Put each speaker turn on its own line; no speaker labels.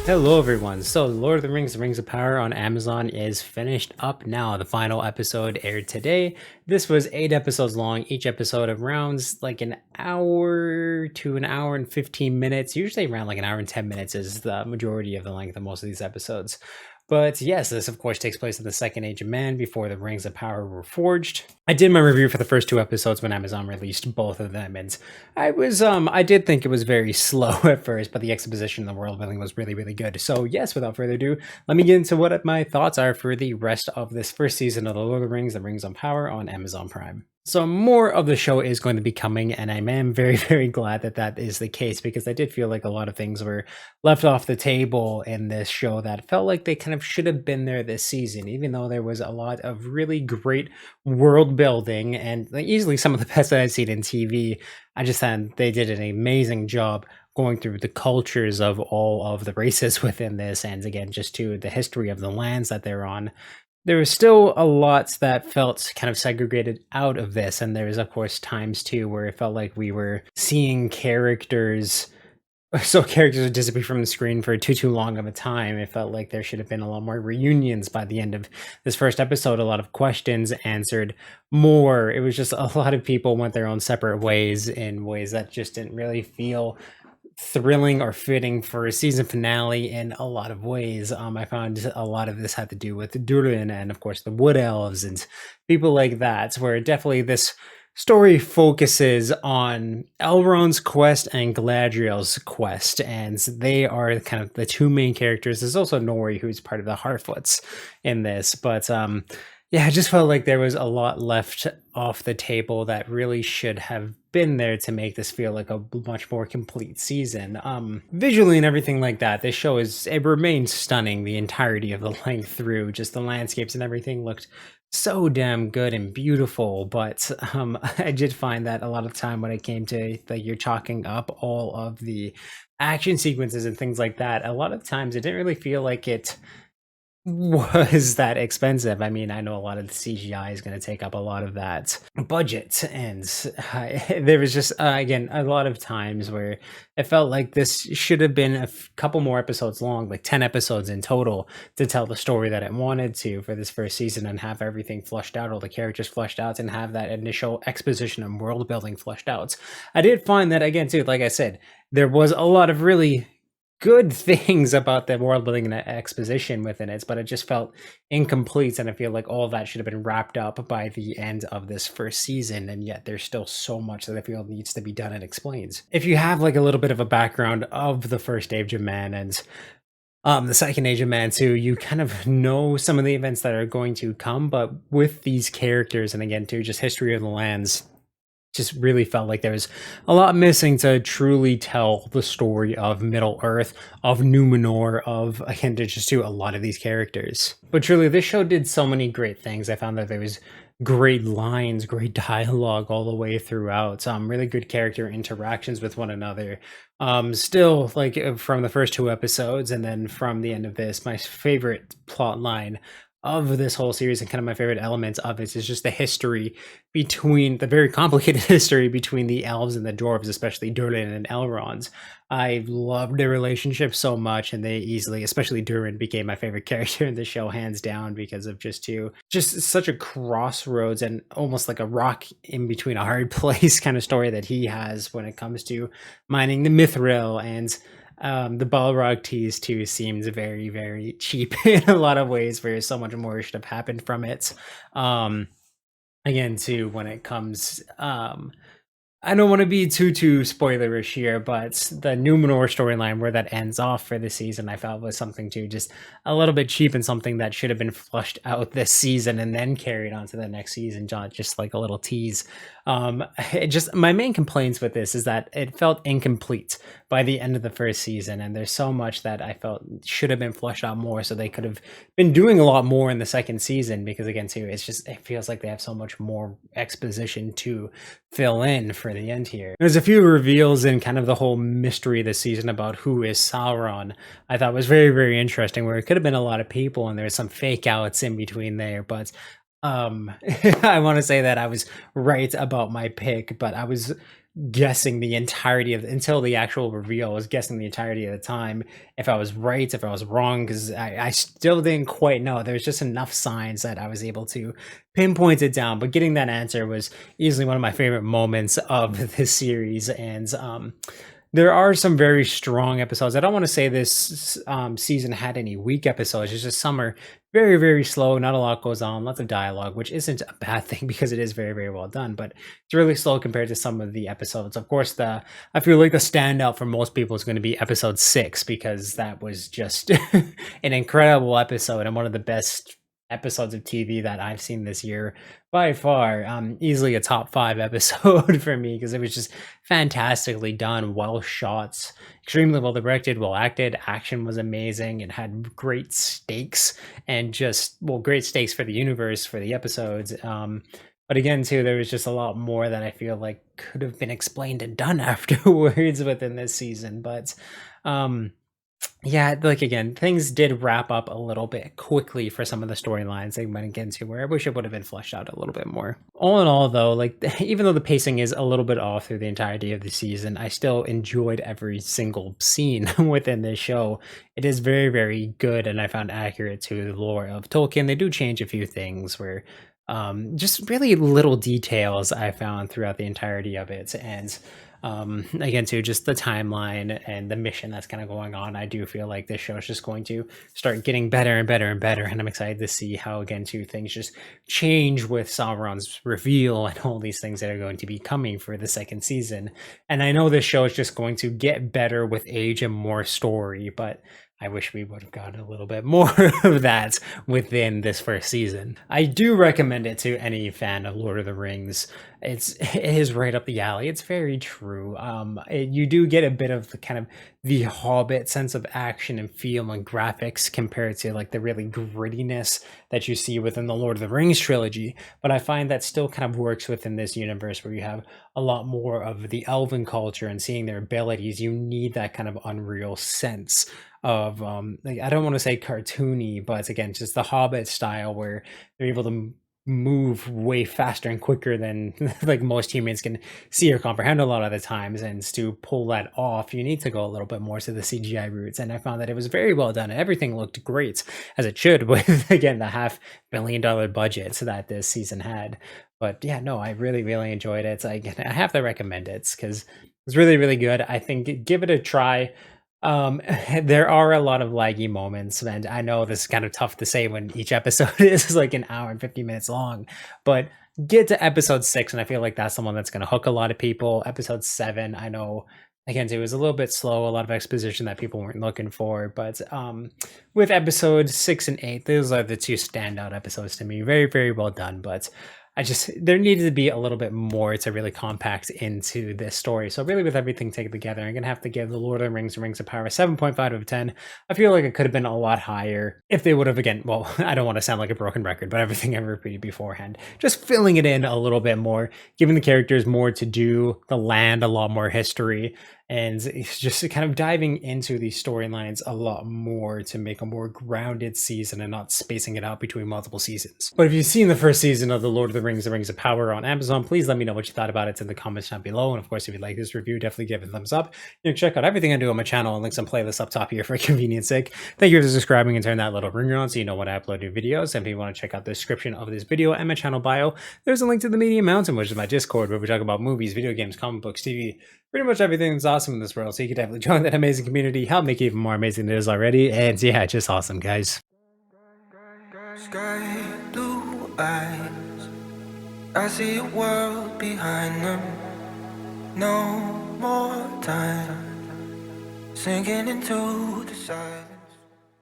Hello, everyone. So, Lord of the Rings: The Rings of Power on Amazon is finished up now. The final episode aired today. This was 8 episodes long, each episode around like an hour to an hour and 15 minutes. Usually, around like an hour and 10 minutes is the majority of the length of most of these episodes. But yes, this of course takes place in the Second Age of Man before the Rings of Power were forged. I did my review for the first 2 episodes when Amazon released both of them, and I did think it was very slow at first, but the exposition and the world building was really, really good. So yes, without further ado, let me get into what my thoughts are for the rest of this first season of The Lord of the Rings: The Rings of Power on Amazon Prime. So more of the show is going to be coming, and I am very, very glad that that is the case, because I did feel like a lot of things were left off the table in this show that felt like they kind of should have been there this season, even though there was a lot of really great world building and like, easily some of the best that I've seen in TV. I just thought they did an amazing job going through the cultures of all of the races within this, and again, just to the history of the lands that they're on. There was still a lot that felt kind of segregated out of this, and there was, of course, times too where it felt like we were seeing characters. So characters would disappear from the screen for too long of a time. It felt like there should have been a lot more reunions by the end of this first episode. A lot of questions answered more. It was just a lot of people went their own separate ways in ways that just didn't really feel thrilling or fitting for a season finale in a lot of ways. I found a lot of this had to do with Durin and, of course, the Wood Elves and people like that, where definitely this story focuses on Elrond's quest and Galadriel's quest, and they are kind of the two main characters. There's also Nori, who's part of the Harfoots in this, but yeah, I just felt like there was a lot left off the table that really should have been there to make this feel like a much more complete season. Visually and everything like that, this show it remains stunning the entirety of the length through. Just the landscapes and everything looked so damn good and beautiful, but I did find that a lot of time when it came to like you're chalking up all of the action sequences and things like that, a lot of times it didn't really feel like it was that expensive. I mean, I know a lot of the CGI is going to take up a lot of that budget, and there was just again a lot of times where it felt like this should have been a couple more episodes long, like 10 episodes in total, to tell the story that it wanted to for this first season and have everything flushed out, all the characters flushed out, and have that initial exposition and world building flushed out. I did find that again too, like I said, there was a lot of really good things about the world building and exposition within it, but it just felt incomplete, and I feel like all of that should have been wrapped up by the end of this first season, and yet there's still so much that I feel needs to be done and explained. If you have like a little bit of a background of the first Age of Man and the Second Age of Man too, you kind of know some of the events that are going to come, but with these characters and again too, just history of the lands, just really felt like there was a lot missing to truly tell the story of Middle Earth, of Numenor, of again to just do a lot of these characters. But truly, this show did so many great things. I found that there was great lines, great dialogue all the way throughout. Really good character interactions with one another. Still, like from the first 2 episodes, and then from the end of this, my favorite plot line of this whole series and kind of my favorite elements of it is just the history between the very complicated history between the elves and the dwarves, especially Durin and Elrond. I loved their relationship so much, and they easily, especially Durin, became my favorite character in the show, hands down, because of just such a crossroads and almost like a rock in between a hard place kind of story that he has when it comes to mining the Mithril. And the Balrog tease too seems very, very cheap in a lot of ways, where so much more should have happened from it. Again, too, when it comes, I don't want to be too spoilerish here, but the Numenor storyline where that ends off for the season, I felt was something too just a little bit cheap, and something that should have been flushed out this season and then carried on to the next season, just like a little tease. My main complaints with this is that it felt incomplete by the end of the first season, and there's so much that I felt should have been flushed out more, so they could have been doing a lot more in the second season, because again too, it feels like they have so much more exposition to fill in for the end here. There's a few reveals in kind of the whole mystery this season about who is Sauron. I thought was very, very interesting, where it could have been a lot of people and there's some fake outs in between there, but I want to say that I was right about my pick, but I was guessing the entirety of until the actual reveal. I was guessing the entirety of the time if I was right, if I was wrong, because I still didn't quite know. There was just enough signs that I was able to pinpoint it down. But getting that answer was easily one of my favorite moments of this series, and there are some very strong episodes. I don't want to say this season had any weak episodes. It's just some are very, very slow. Not a lot goes on. Lots of dialogue, which isn't a bad thing because it is very, very well done. But it's really slow compared to some of the episodes. Of course, the I feel like the standout for most people is going to be episode 6 because that was just an incredible episode and one of the best episodes of TV that I've seen this year by far. Easily a top 5 episode for me because it was just fantastically done, well shot, extremely well directed, well acted. Action was amazing. It had great stakes and just great stakes for the universe for the episodes. But again, too, there was just a lot more that I feel like could have been explained and done afterwards within this season. But um yeah, like again, things did wrap up a little bit quickly for some of the storylines they went into where I wish it would have been fleshed out a little bit more. All in all, though, like even though the pacing is a little bit off through the entirety of the season, I still enjoyed every single scene within this show. It is very, very good, and I found accurate to the lore of Tolkien. They do change a few things where just really little details I found throughout the entirety of it. And again, too, just the timeline and the mission that's kind of going on. I do feel like this show is just going to start getting better and better and better. And I'm excited to see how, again, too, things just change with Sauron's reveal and all these things that are going to be coming for the second season. And I know this show is just going to get better with age and more story, but I wish we would have gotten a little bit more of that within this first season. I do recommend it to any fan of Lord of the Rings. It is right up the alley. It's very true. You do get a bit of the kind of the Hobbit sense of action and feel and graphics compared to like the really grittiness that you see within the Lord of the Rings trilogy. But I find that still kind of works within this universe where you have a lot more of the elven culture and seeing their abilities. You need that kind of unreal sense of like I don't want to say cartoony, but again, just the Hobbit style where they're able to move way faster and quicker than like most humans can see or comprehend a lot of the times. And to pull that off, you need to go a little bit more to the CGI roots. And I found that it was very well done. Everything looked great as it should with again the $500 million budget that this season had. But yeah, no, I really, really enjoyed it. I have to recommend it because it's really, really good. I think give it a try. There are a lot of laggy moments, and I know this is kind of tough to say when each episode is like an hour and 50 minutes long, but get to episode 6, and I feel like that's the one that's going to hook a lot of people. Episode 7, I know, again, it was a little bit slow, a lot of exposition that people weren't looking for, but with episode 6 and 8, those are the two standout episodes to me. Very, very well done, but there needed to be a little bit more to really compact into this story. So really with everything taken together, I'm going to have to give The Lord of the Rings of Power a 7.5 out of 10. I feel like it could have been a lot higher if they would have, again, well, I don't want to sound like a broken record, but everything I repeated beforehand, just filling it in a little bit more, giving the characters more to do, the land a lot more history, and it's just kind of diving into these storylines a lot more to make a more grounded season and not spacing it out between multiple seasons. But if you've seen the first season of The Lord of the Rings of Power on Amazon, please let me know what you thought about it in the comments down below. And of course, if you like this review, definitely give it a thumbs up. You can check out everything I do on my channel and links and playlists up top here for convenience sake. Thank you for subscribing and turn that little ringer on so you know when I upload new videos. And if you want to check out the description of this video and my channel bio, there's a link to the Media Mountain, which is my Discord, where we talk about movies, video games, comic books, TV, pretty much everything that's awesome in this world. So you can definitely join that amazing community, help make it even more amazing than it is already. And yeah, just awesome, guys.
Sky blue eyes, I see a world behind them. No more time sinking into the silence.